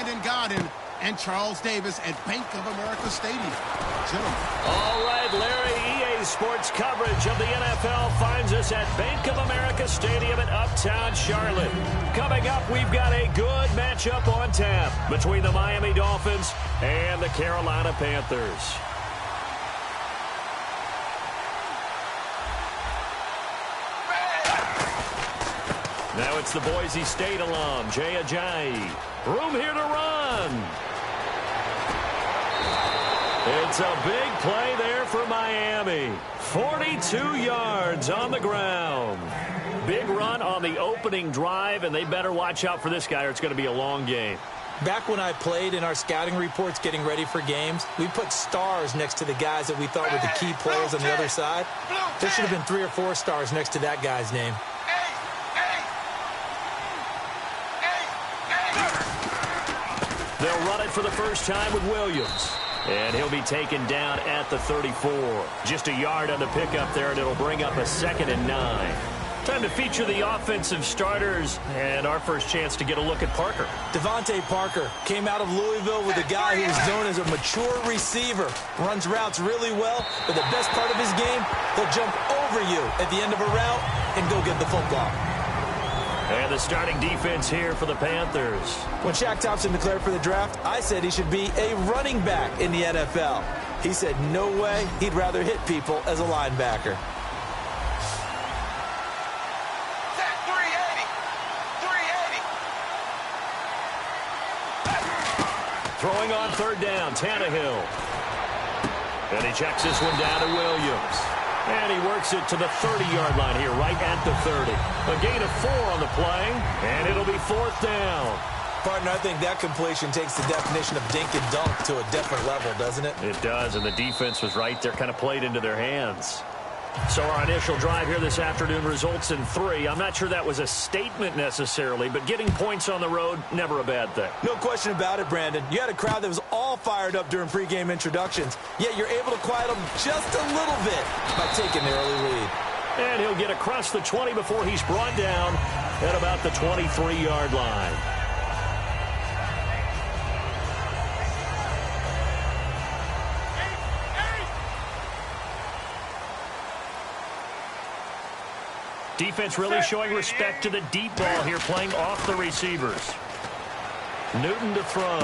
Brandon Gaudin and Charles Davis at Bank of America Stadium. Gentlemen. All right, Larry, EA Sports coverage of the NFL finds us at Bank of America Stadium in Uptown Charlotte. Coming up, we've got a good matchup on tap between the Miami Dolphins and the Carolina Panthers. Now it's the Boise State alum, Jay Ajayi. Room here to run. It's a big play there for Miami. 42 yards on the ground. Big run on the opening drive, and they better watch out for this guy or it's going to be a long game. Back when I played in our scouting reports getting ready for games, we put stars next to the guys that we thought were the key players on the other side. There should have been 3 or 4 stars next to that guy's name. They'll run it for the first time with Williams. And he'll be taken down at the 34. Just a yard on the pickup there, and it'll bring up a 2nd and 9. Time to feature the offensive starters, and our first chance to get a look at Parker. Devontae Parker came out of Louisville with a guy who's known as a mature receiver. Runs routes really well, but the best part of his game, he'll jump over you at the end of a route and go get the football. And the starting defense here for the Panthers. When Shaq Thompson declared for the draft, I said he should be a running back in the NFL. He said no way, he'd rather hit people as a linebacker. Throwing on 3rd down, Tannehill. And he checks this one down to Williams. And he works it to the 30-yard line here, right at the 30. A gain of 4 on the play, and it'll be 4th down. Partner, I think that completion takes the definition of dink and dunk to a different level, doesn't it? It does, and the defense was right there, kind of played into their hands. So our initial drive here this afternoon results in 3. I'm not sure that was a statement necessarily, but getting points on the road, never a bad thing. No question about it, Brandon. You had a crowd that was all fired up during pregame introductions, yet you're able to quiet them just a little bit by taking the early lead. And he'll get across the 20 before he's brought down at about the 23-yard line. Defense really showing respect to the deep ball here, playing off the receivers. Newton to throw.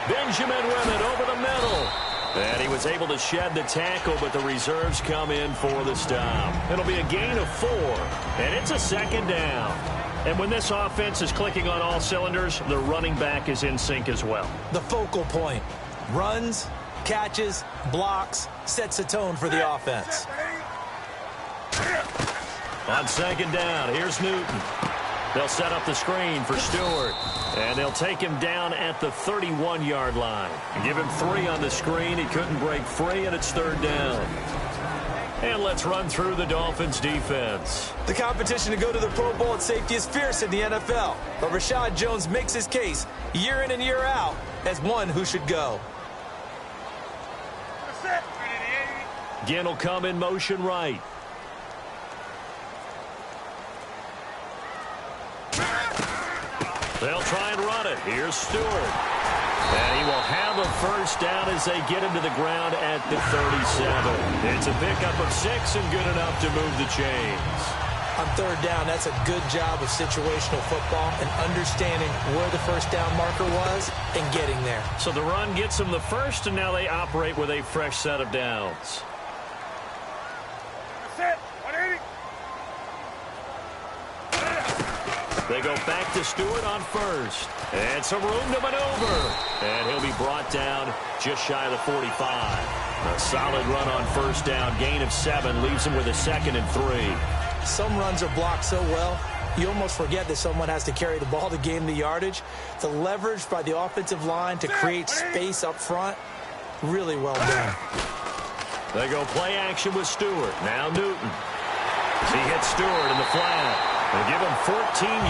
Benjamin with it over the middle. And he was able to shed the tackle, but the reserves come in for the stop. It'll be a gain of 4, and it's a 2nd down. And when this offense is clicking on all cylinders, the running back is in sync as well. The focal point. Runs, catches, blocks, sets a tone for the offense. On 2nd down, here's Newton. They'll set up the screen for Stewart. And they'll take him down at the 31-yard line. Give him 3 on the screen. He couldn't break free, and it's 3rd down. And let's run through the Dolphins' defense. The competition to go to the Pro Bowl at safety is fierce in the NFL. But Rashad Jones makes his case year in and year out as one who should go. Ginn will come in motion right. They'll try and run it. Here's Stewart. And he will have a first down as they get him to the ground at the 37. It's a pickup of 6 and good enough to move the chains. On 3rd down, that's a good job of situational football and understanding where the first down marker was and getting there. So the run gets them the first, and now they operate with a fresh set of downs. They go back to Stewart on 1st. And some room to maneuver. And he'll be brought down just shy of the 45. A solid run on 1st down. Gain of 7 leaves him with a 2nd and 3. Some runs are blocked so well, you almost forget that someone has to carry the ball to gain the yardage. The leverage by the offensive line to create space up front, really well done. They go play action with Stewart. Now Newton. He hits Stewart in the flat. They'll give him 14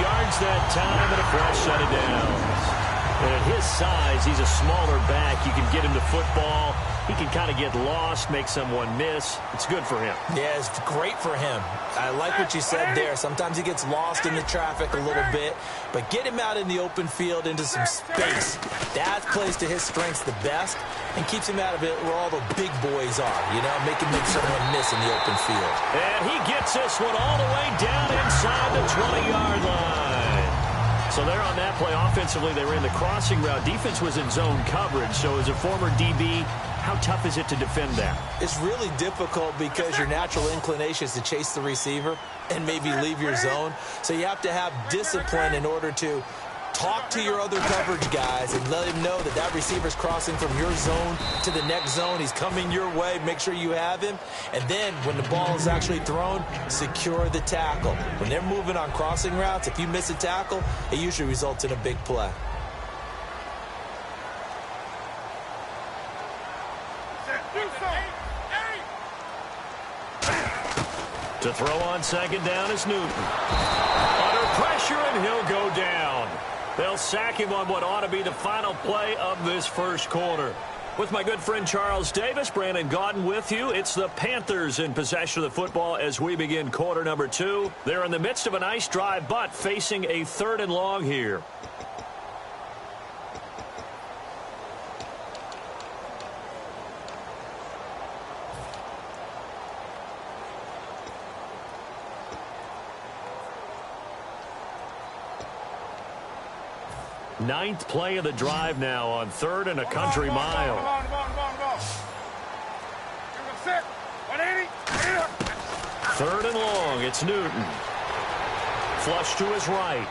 yards that time and a fresh set of downs. And at his size, he's a smaller back. You can get him to football. He can kind of get lost, make someone miss. It's good for him. Yeah, it's great for him. I like what you said there. Sometimes he gets lost in the traffic a little bit, but get him out in the open field into some space. That plays to his strengths the best and keeps him out of it where all the big boys are, you know, make someone miss in the open field. And he gets this one all the way down inside the 20-yard line. So there on that play, offensively, they ran the crossing route. Defense was in zone coverage, so as a former DB, how tough is it to defend that? It's really difficult because your natural inclination is to chase the receiver and maybe leave your zone. So you have to have discipline in order to talk to your other coverage guys and let him know that that receiver's crossing from your zone to the next zone. He's coming your way. Make sure you have him. And then when the ball is actually thrown, secure the tackle. When they're moving on crossing routes, if you miss a tackle, it usually results in a big play. To throw on second down is Newton. Under pressure, and he'll go down. They'll sack him on what ought to be the final play of this first quarter. With my good friend Charles Davis, Brandon Gaudin with you. It's the Panthers in possession of the football as we begin quarter number 2. They're in the midst of a nice drive, but facing a 3rd and long here. Ninth play of the drive now on 3rd and a country mile. 3rd and long. It's Newton. Flush to his right.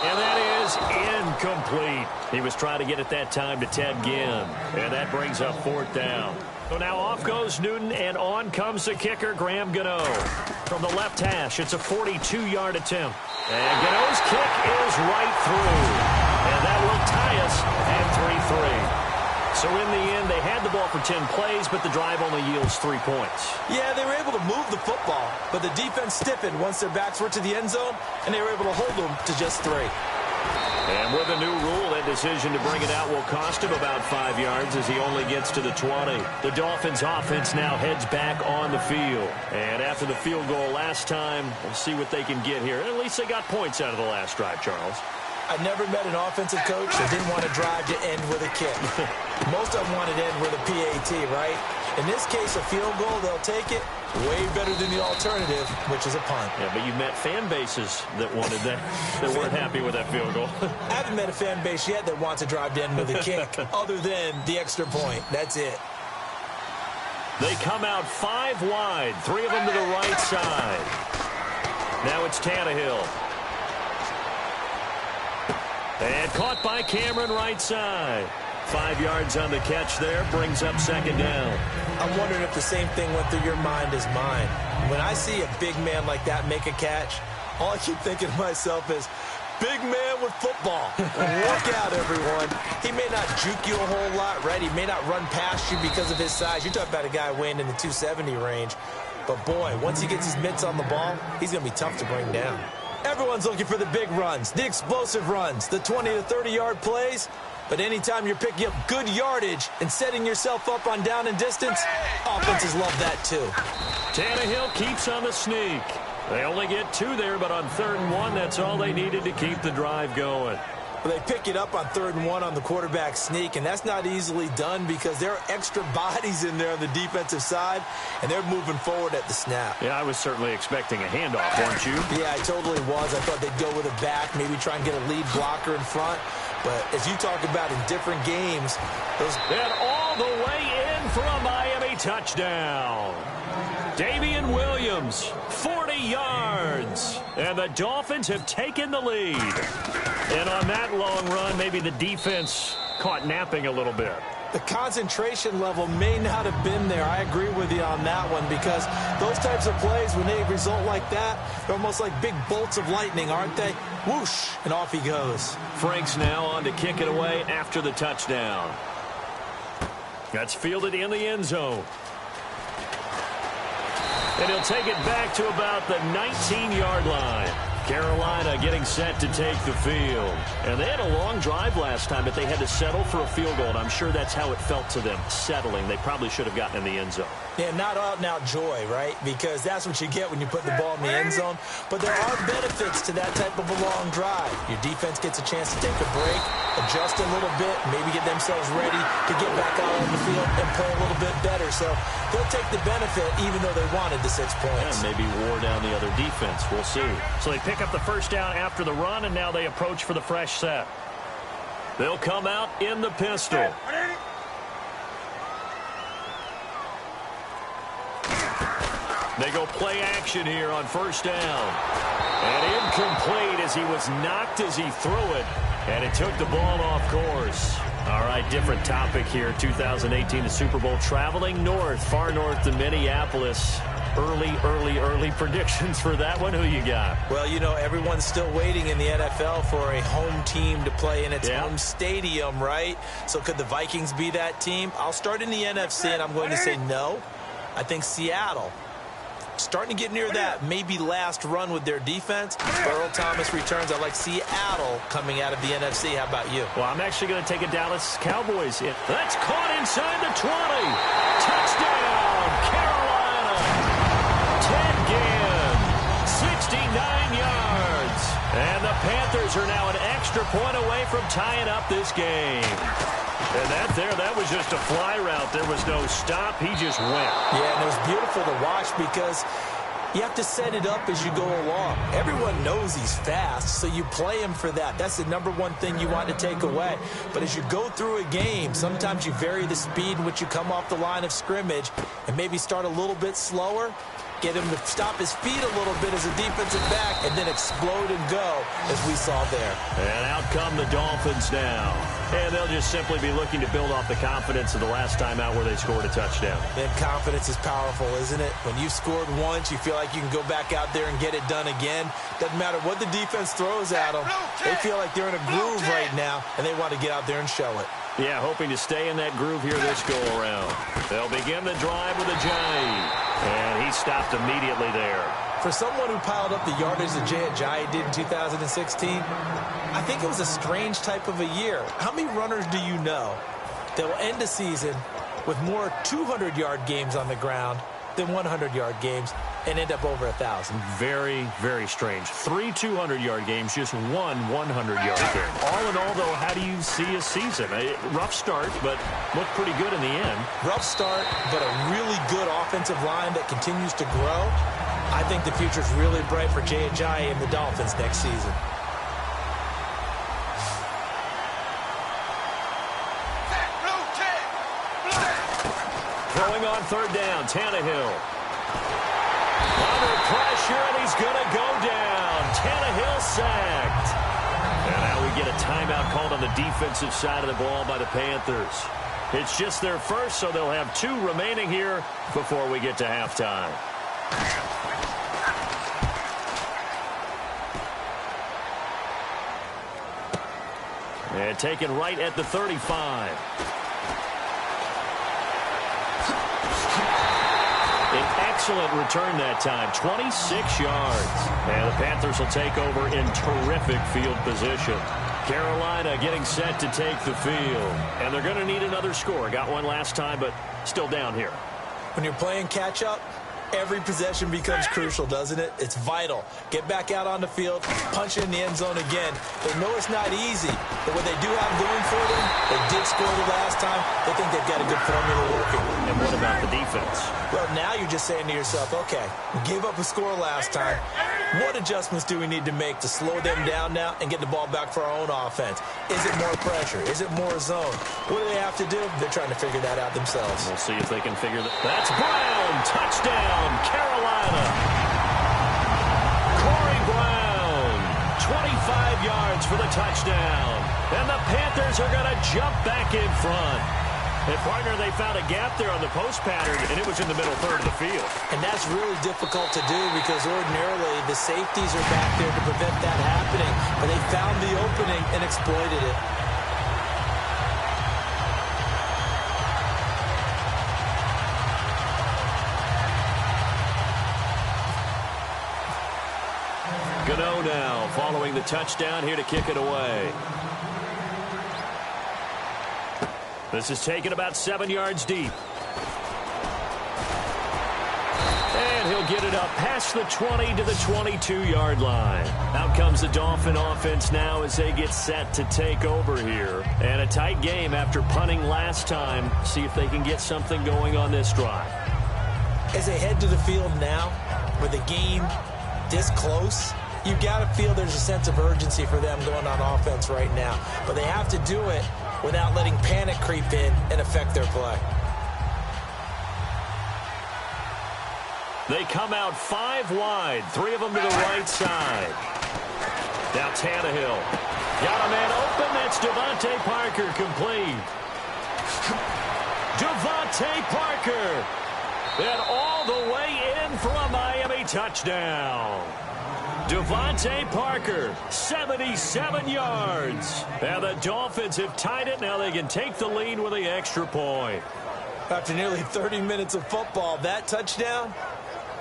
And that is incomplete. He was trying to get it that time to Ted Ginn. And that brings up 4th down. So now off goes Newton, and on comes the kicker, Graham Gano. From the left hash, it's a 42-yard attempt. And Gano's kick is right through. And that will tie us at 3-3. So in the end, they had the ball for 10 plays, but the drive only yields 3 points. Yeah, they were able to move the football, but the defense stiffened once their backs were to the end zone, and they were able to hold them to just 3. And with a new rule, that decision to bring it out will cost him about 5 yards as he only gets to the 20. The Dolphins' offense now heads back on the field. And after the field goal last time, we'll see what they can get here. At least they got points out of the last drive, Charles. I never met an offensive coach that didn't want to drive to end with a kick. Most of them wanted to end with a PAT, right? In this case, a field goal, they'll take it. Way better than the alternative, which is a punt. Yeah, but you met fan bases that wanted that, that weren't happy with that field goal. I haven't met a fan base yet that wants to drive to end with a kick, other than the extra point. That's it. They come out 5 wide, 3 of them to the right side. Now it's Tannehill. And caught by Cameron right side. 5 yards on the catch there, brings up 2nd down. I'm wondering if the same thing went through your mind as mine. When I see a big man like that make a catch, all I keep thinking to myself is, big man with football. Look out, everyone. He may not juke you a whole lot, right? He may not run past you because of his size. You're talking about a guy weighing in the 270 range. But, boy, once he gets his mitts on the ball, he's going to be tough to bring down. Everyone's looking for the big runs, the explosive runs, the 20 to 30-yard plays. But anytime you're picking up good yardage and setting yourself up on down and distance, offenses love that too. Tannehill keeps on the sneak. They only get 2 there, but on 3rd and 1, that's all they needed to keep the drive going. Well, they pick it up on 3rd and 1 on the quarterback sneak, and that's not easily done because there are extra bodies in there on the defensive side, and they're moving forward at the snap. Yeah, I was certainly expecting a handoff, weren't you? Yeah, I totally was. I thought they'd go with a back, maybe try and get a lead blocker in front. But as you talk about in different games, those... And all the way in for a Miami touchdown. Damian Williams, 40 yards. And the Dolphins have taken the lead. And on that long run, maybe the defense caught napping a little bit. The concentration level may not have been there. I agree with you on that one because those types of plays, when they result like that, they're almost like big bolts of lightning, aren't they? Whoosh, and off he goes. Franks now on to kick it away after the touchdown. That's fielded in the end zone. And he'll take it back to about the 19-yard line. Carolina getting set to take the field. And they had a long drive last time, but they had to settle for a field goal, and I'm sure that's how it felt to them, settling. They probably should have gotten in the end zone. Yeah, not out-and-out joy, right? Because that's what you get when you put the ball in the end zone. But there are benefits to that type of a long drive. Your defense gets a chance to take a break, adjust a little bit, maybe get themselves ready to get back out on the field and play a little bit better. So they'll take the benefit even though they wanted the 6 points. And maybe wore down the other defense. We'll see. So they pick up the first down after the run, and now they approach for the fresh set. They'll come out in the pistol. They go play action here on first down. And incomplete as he was knocked as he threw it. And it took the ball off course. All right, different topic here. 2018, the Super Bowl, traveling north, far north to Minneapolis. Early predictions for that one. Who you got? Well, you know, everyone's still waiting in the NFL for a home team to play in its home stadium, right? So could the Vikings be that team? I'll start in the NFC, and I'm going to say no. I think Seattle, starting to get near that maybe last run with their defense. Earl Thomas returns. I like Seattle coming out of the NFC. How about you? Well, I'm actually going to take a Dallas Cowboys hit. That's caught inside the 20. Touchdown, Carolina. Ted Ginn, 69 yards. And the Panthers are now an extra point away from tying up this game. And that was just a fly route. There was no stop. He just went. Yeah, and it was beautiful to watch because you have to set it up as you go along. Everyone knows he's fast, so you play him for that. That's the number one thing you want to take away. But as you go through a game, sometimes you vary the speed in which you come off the line of scrimmage and maybe start a little bit slower, get him to stop his feet a little bit as a defensive back, and then explode and go, as we saw there. And out come the Dolphins now. And they'll just simply be looking to build off the confidence of the last time out where they scored a touchdown. And confidence is powerful, isn't it? When you've scored once, you feel like you can go back out there and get it done again. Doesn't matter what the defense throws at them. They feel like they're in a groove right now, and they want to get out there and show it. Yeah, hoping to stay in that groove here this go-around. They'll begin the drive with a J. And he stopped immediately there. For someone who piled up the yardage that Jay Ajayi did in 2016, I think it was a strange type of a year. How many runners do you know that will end a season with more 200-yard games on the ground than 100-yard games and end up over 1,000? Very, very strange. 3 200-yard games, just 1 100-yard game. All in all, though, how do you see a season? A rough start, but looked pretty good in the end. Rough start, but a really good offensive line that continues to grow. I think the future's really bright for Jay Ajayi and the Dolphins next season. Throwing on third down, Tannehill. Under pressure, and he's going to go down. Tannehill sacked. And now we get a timeout called on the defensive side of the ball by the Panthers. It's just their first, so they'll have 2 remaining here before we get to halftime. And taken right at the 35. An excellent return that time, 26 yards. And the Panthers will take over in terrific field position. Carolina getting set to take the field. And they're going to need another score. Got one last time, but still down here. When you're playing catch-up, every possession becomes crucial, doesn't it? It's vital. Get back out on the field, punch in the end zone again. They know it's not easy, but what they do have going for them, they did score the last time. They think they've got a good formula working. And what about the defense? Well, now you're just saying to yourself, okay, we gave up a score last time. What adjustments do we need to make to slow them down now and get the ball back for our own offense? Is it more pressure? Is it more zone? What do they have to do? They're trying to figure that out themselves. We'll see if they can figure that. That's Brown. Touchdown, Carolina. Corey Brown, 25 yards for the touchdown. And the Panthers are going to jump back in front. And, partner, they found a gap there on the post pattern, and it was in the middle third of the field. And that's really difficult to do because ordinarily the safeties are back there to prevent that happening. But they found the opening and exploited it. Gano now following the touchdown here to kick it away. This is taken about 7 yards deep. And he'll get it up past the 20 to the 22-yard line. Out comes the Dolphin offense now as they get set to take over here. And a tight game after punting last time. See if they can get something going on this drive. As they head to the field now, with the game this close, you got to feel there's a sense of urgency for them going on offense right now. But they have to do it without letting panic creep in and affect their play. They come out 5 wide, 3 of them to the right side. Now Tannehill. Got a man open. That's Devontae Parker complete. Devontae Parker. And all the way in for a Miami touchdown. Devontae Parker, 77 yards. And the Dolphins have tied it. Now they can take the lead with the extra point. After nearly 30 minutes of football, that touchdown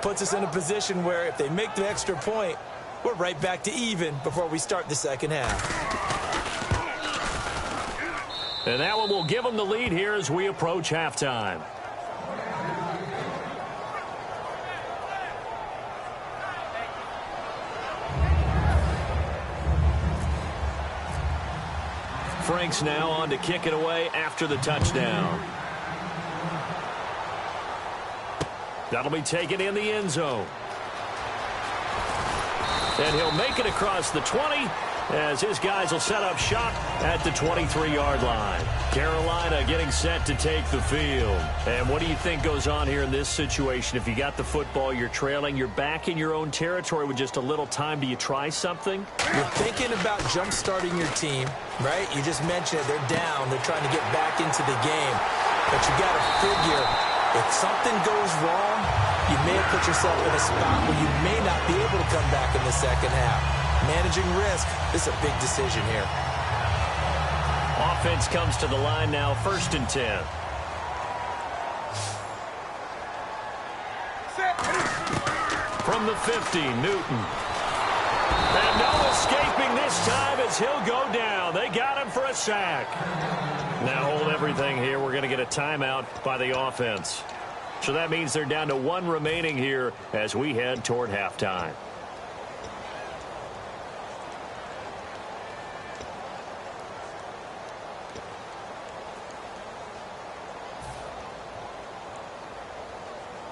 puts us in a position where if they make the extra point, we're right back to even before we start the second half. And that one will give them the lead here as we approach halftime. Frank's now on to kick it away after the touchdown. That'll be taken in the end zone. And he'll make it across the 20 as his guys will set up shop at the 23-yard line. Carolina getting set to take the field. And what do you think goes on here in this situation? If you got the football, you're trailing, you're back in your own territory with just a little time. Do you try something? You're thinking about jump-starting your team, right? You just mentioned it. They're down. They're trying to get back into the game. But you got to figure if something goes wrong, you may have put yourself in a spot where you may not be able to come back in the second half. Managing risk, this is a big decision here. Offense comes to the line now, 1st and 10. From the 50, Newton. And no escaping this time as he'll go down. They got him for a sack. Now hold everything here. We're going to get a timeout by the offense. So that means they're down to 1 remaining here as we head toward halftime.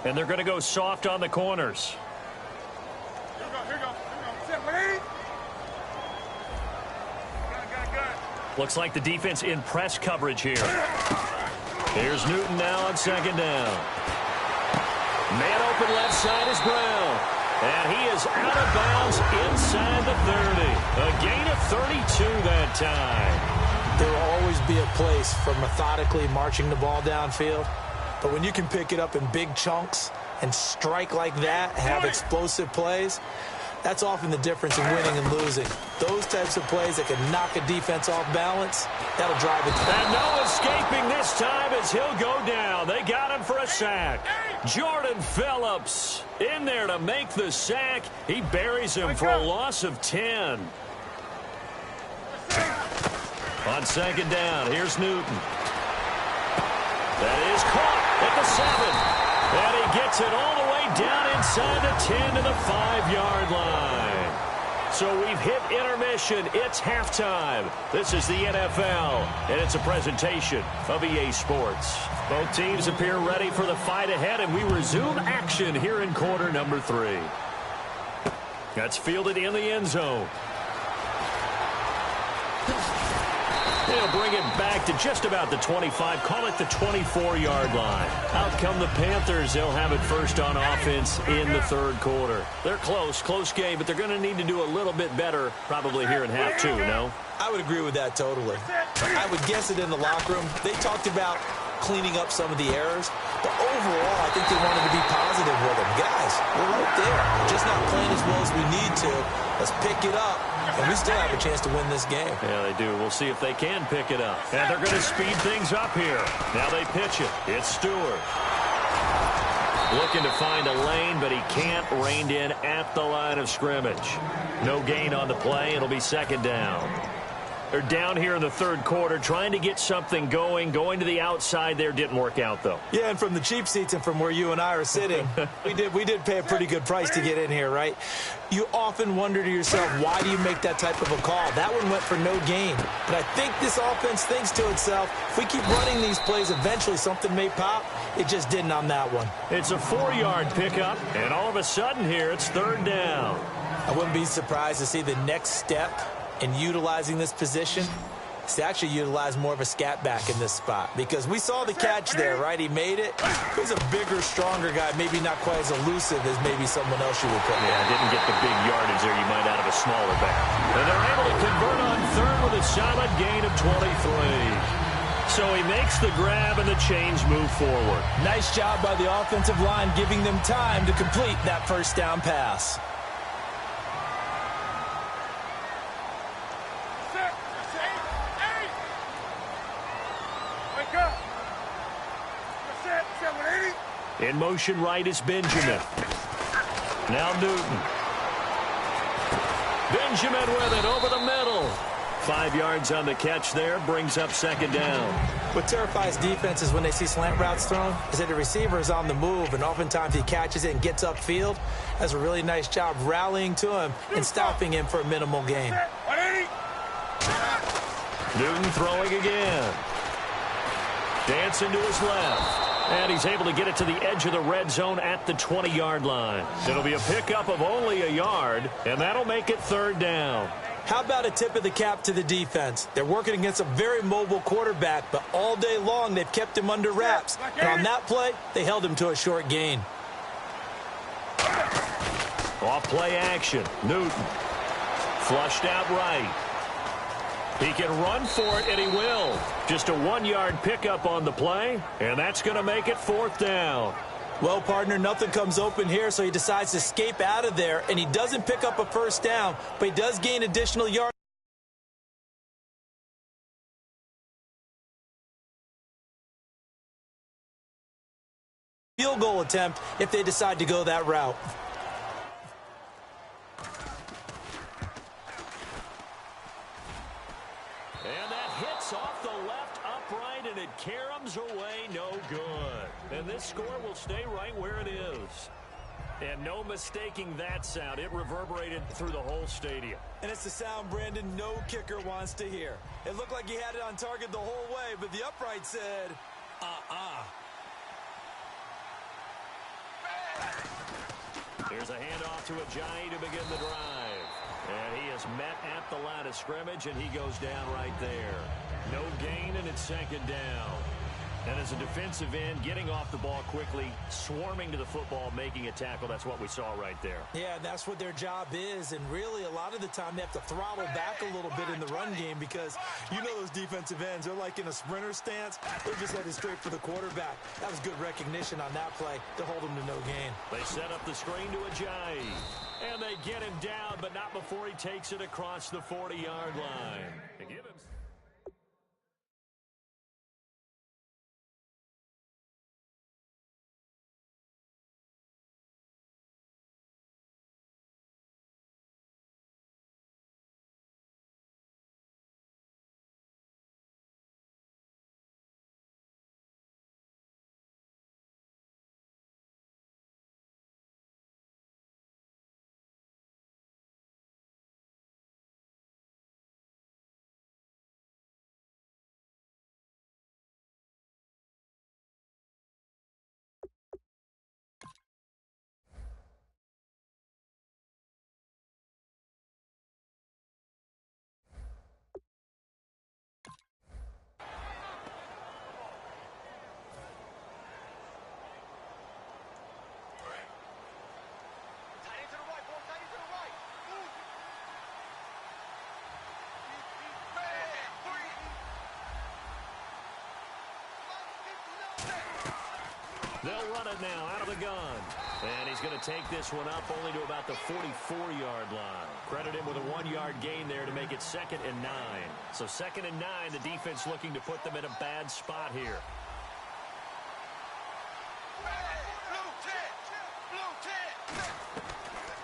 And they're going to go soft on the corners. Here we go. Set, lead. Good. Looks like the defense in press coverage here. Here's Newton now on 2nd down. Man open left side is Brown. And he is out of bounds inside the 30. A gain of 32 that time. There will always be a place for methodically marching the ball downfield. But when you can pick it up in big chunks and strike like that, have explosive plays, that's often the difference in winning and losing. Those types of plays that can knock a defense off balance, that'll drive it. And no escaping this time as he'll go down. They got him for a sack. Jordan Phillips in there to make the sack. He buries him for a loss of 10. On 2nd down, here's Newton. That is caught at the 7. And he gets it all the way down inside the 10 to the 5-yard line. So we've hit intermission. It's halftime. This is the NFL, and it's a presentation of EA Sports. Both teams appear ready for the fight ahead, and we resume action here in quarter number 3. That's fielded in the end zone. They'll bring it back to just about the 25. Call it the 24-yard line. Out come the Panthers. They'll have it first on offense in the 3rd quarter. They're close game, but they're going to need to do a little bit better probably here in half 2, no? I would agree with that totally. I would guess it in the locker room. They talked about cleaning up some of the errors, but overall, I think they wanted to be positive with them. Guys, we're right there. We're just not playing as well as we need to. Let's pick it up, and we still have a chance to win this game. Yeah, they do. We'll see if they can pick it up. And they're going to speed things up here. Now they pitch it. It's Stewart. Looking to find a lane, but he can't. Reined in at the line of scrimmage. No gain on the play. It'll be 2nd down. They're down here in the third quarter, trying to get something going. Going to the outside there didn't work out, though. Yeah, and from the cheap seats and from where you and I are sitting, we did pay a pretty good price to get in here, right? You often wonder to yourself, why do you make that type of a call? That one went for no gain. But I think this offense thinks to itself, if we keep running these plays, eventually something may pop. It just didn't on that one. It's a 4-yard pickup, and all of a sudden here, it's third down. I wouldn't be surprised to see the next step in utilizing this position is to actually utilize more of a scat back in this spot, because we saw the catch there, right? He made it. He's a bigger, stronger guy, maybe not quite as elusive as maybe someone else you would put. Yeah, didn't get the big yardage there you might out of a smaller back. And they're able to convert on third with a solid gain of 23. So he makes the grab and the chains move forward. Nice job by the offensive line, giving them time to complete that first down pass. In motion right is Benjamin. Now Newton. Benjamin with it over the middle. 5 yards on the catch there, brings up second down. What terrifies defenses when they see slant routes thrown is that the receiver is on the move, and oftentimes he catches it and gets upfield. Does a really nice job rallying to him and stopping him for a minimal gain. Newton throwing again. Dancing to his left. And he's able to get it to the edge of the red zone at the 20-yard line. It'll be a pickup of only a yard, and that'll make it third down. How about a tip of the cap to the defense? They're working against a very mobile quarterback, but all day long they've kept him under wraps. And on that play, they held him to a short gain. Off play action. Newton. Flushed out right. He can run for it, and he will. Just a 1-yard pickup on the play, and that's going to make it fourth down. Well, partner, nothing comes open here, so he decides to escape out of there, and he doesn't pick up a first down, but he does gain additional yards. Field goal attempt if they decide to go that route. Caroms away, no good. And this score will stay right where it is. And no mistaking that sound. It reverberated through the whole stadium. And it's the sound, Brandon, no kicker wants to hear. It looked like he had it on target the whole way, but the upright said, Here's a handoff to Ajayi to begin the drive. And he is met at the line of scrimmage, and he goes down right there. No gain, and it's second down. And as a defensive end, getting off the ball quickly, swarming to the football, making a tackle, that's what we saw right there. Yeah, that's what their job is. And really, a lot of the time, they have to throttle back a little bit in the run game because you know those defensive ends, they're like in a sprinter stance. They're just headed straight for the quarterback. That was good recognition on that play to hold him to no gain. They set up the screen to Ajayi. And they get him down, but not before he takes it across the 40-yard line. They give him... They'll run it now out of the gun. And he's going to take this one up only to about the 44-yard line. Credit him with a 1-yard gain there to make it 2nd and 9. So 2nd and 9, the defense looking to put them in a bad spot here.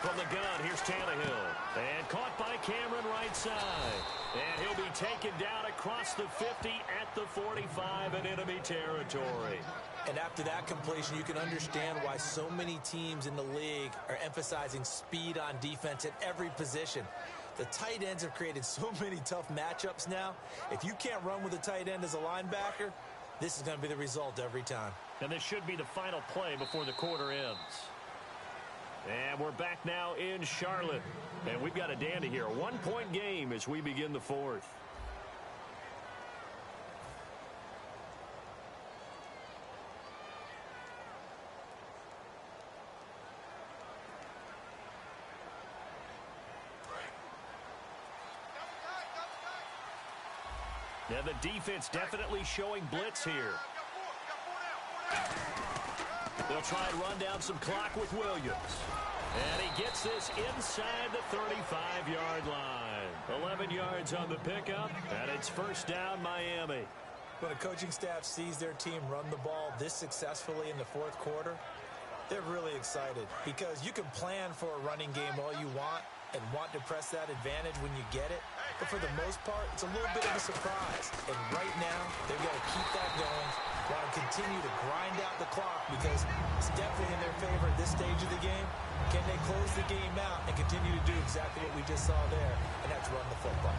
From the gun. Here's Tannehill. And caught by Cameron right side. And he'll be taken down across the 50 at the 45 in enemy territory. And after that completion, you can understand why so many teams in the league are emphasizing speed on defense at every position. The tight ends have created so many tough matchups now. If you can't run with a tight end as a linebacker, this is going to be the result every time. And this should be the final play before the quarter ends. And we're back now in Charlotte. And we've got a dandy here. A 1-point game as we begin the fourth. Now the defense definitely showing blitz here. They'll try and run down some clock with Williams. And he gets this inside the 35-yard line. 11 yards on the pickup, and it's first down Miami. When a coaching staff sees their team run the ball this successfully in the fourth quarter, they're really excited because you can plan for a running game all you want and want to press that advantage when you get it. But for the most part, it's a little bit of a surprise. And right now, they've got to keep that going, want to continue to grind out the clock because it's definitely in their favor at this stage of the game. Can they close the game out and continue to do exactly what we just saw there, and that's run the football?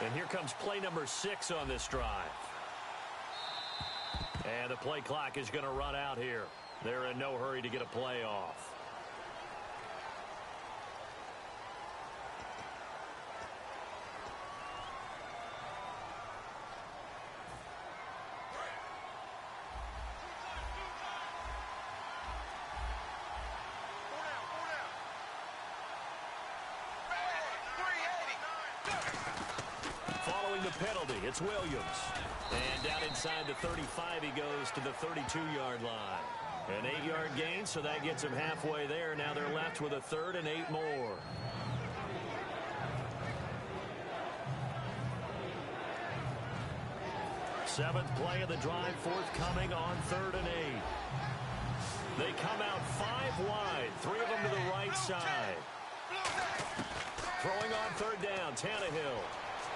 And here comes play number 6 on this drive. And the play clock is going to run out here. They're in no hurry to get a play off. The penalty, it's Williams. And down inside the 35, he goes to the 32-yard line. An 8-yard gain, so that gets him halfway there. Now they're left with a 3rd and 8 more. Seventh play of the drive, forthcoming on 3rd and 8. They come out 5 wide, 3 of them to the right side. Throwing on 3rd down, Tannehill.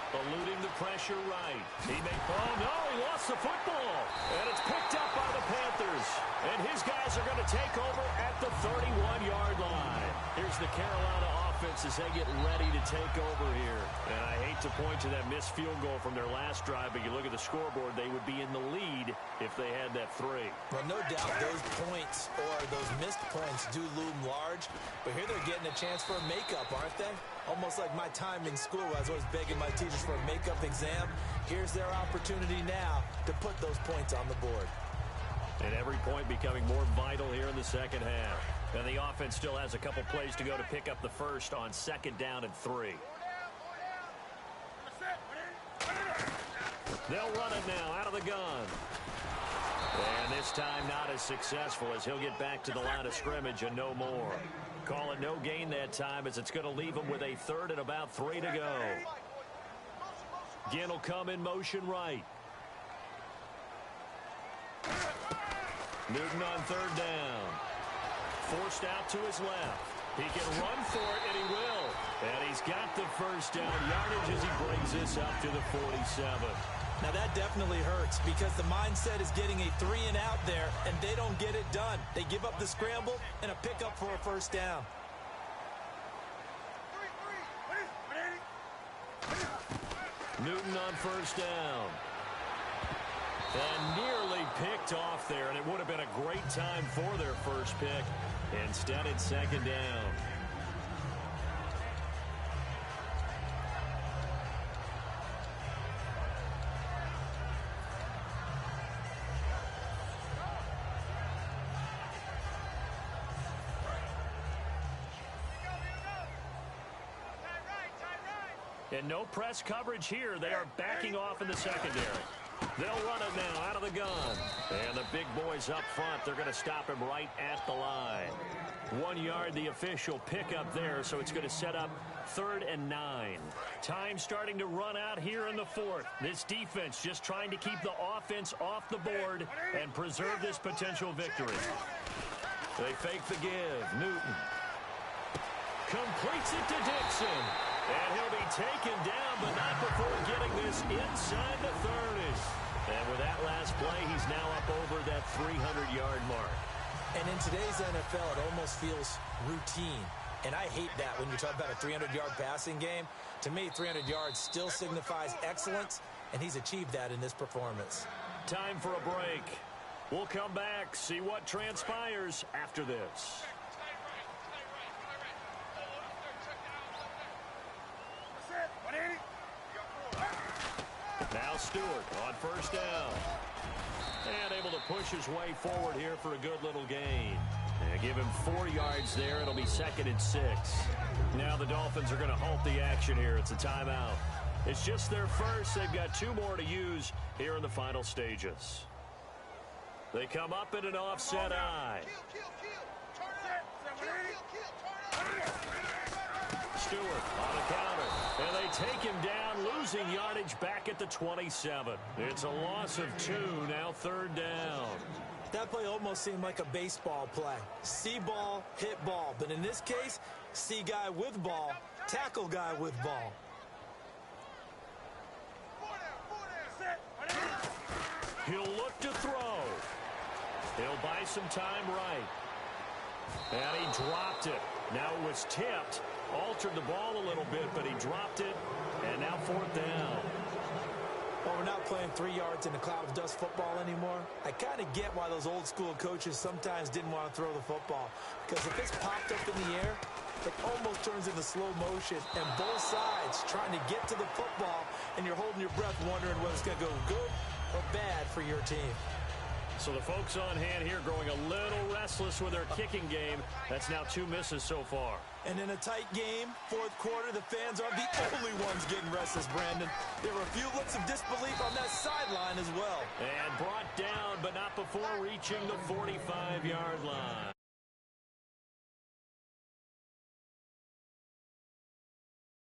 Eluding the pressure right. Oh, no, he lost the football. And it's picked up by the Panthers. And his guys are going to take over at the 31-yard line. Here's the Carolina offense as they get ready to take over here. And I hate to point to that missed field goal from their last drive, but you look at the scoreboard, they would be in the lead if they had that 3. Well, no doubt those points or those missed points do loom large. But here they're getting a chance for a makeup, aren't they? Almost like my time in school, I was always begging my teachers for a makeup exam. Here's their opportunity now to put those points on the board. And every point becoming more vital here in the second half. And the offense still has a couple plays to go to pick up the first on 2nd down and 3. They'll run it now out of the gun. And this time not as successful as he'll get back to the line of scrimmage and no more. Call it no gain that time as it's going to leave him with a 3rd and about 3 to go. Ginn will come in motion right. Newton on 3rd down. Forced out to his left. He can run for it, and he will. And he's got the first down yardage as he brings this up to the 47. Now that definitely hurts because the mindset is getting a 3 and out there, and they don't get it done. They give up the scramble and a pickup for a first down. Newton on 1st down. And nearly picked off there, and it would have been a great time for their first pick. Instead, it's 2nd down. And no press coverage here. They are backing off in the secondary. They'll run it now out of the gun. And the big boys up front, they're going to stop him right at the line. 1 yard, the official pickup there, so it's going to set up 3rd and 9. Time starting to run out here in the 4th. This defense just trying to keep the offense off the board and preserve this potential victory. They fake the give. Newton completes it to Dixon. And he'll be taken down, but not before getting this inside the 30. And with that last play, he's now up over that 300-yard mark. And in today's NFL, it almost feels routine. And I hate that when you talk about a 300-yard passing game. To me, 300 yards still signifies excellence, and he's achieved that in this performance. Time for a break. We'll come back, see what transpires after this. Now Stewart on 1st down. And able to push his way forward here for a good little gain. And give him 4 yards there. It'll be 2nd and 6. Now the Dolphins are going to halt the action here. It's a timeout. It's just their first. They've got 2 more to use here in the final stages. They come up in an offset eye. Stewart on a counter. And they take him down, losing yardage back at the 27. It's a loss of 2, now 3rd down. That play almost seemed like a baseball play. See ball, hit ball. But in this case, see guy with ball, tackle guy with ball. He'll look to throw. He'll buy some time right. And he dropped it. Now it was tipped. Altered the ball a little bit, but he dropped it. And now 4th down. Well, we're not playing 3 yards in a cloud of dust football anymore. I kind of get why those old school coaches sometimes didn't want to throw the football. Because if it's popped up in the air, it almost turns into slow motion. And both sides trying to get to the football, and you're holding your breath wondering whether it's going to go good or bad for your team. So the folks on hand here growing a little restless with their kicking game. That's now 2 misses so far. And in a tight game, 4th quarter, the fans aren't the only ones getting restless, Brandon. There were a few looks of disbelief on that sideline as well. And brought down, but not before reaching the 45-yard line.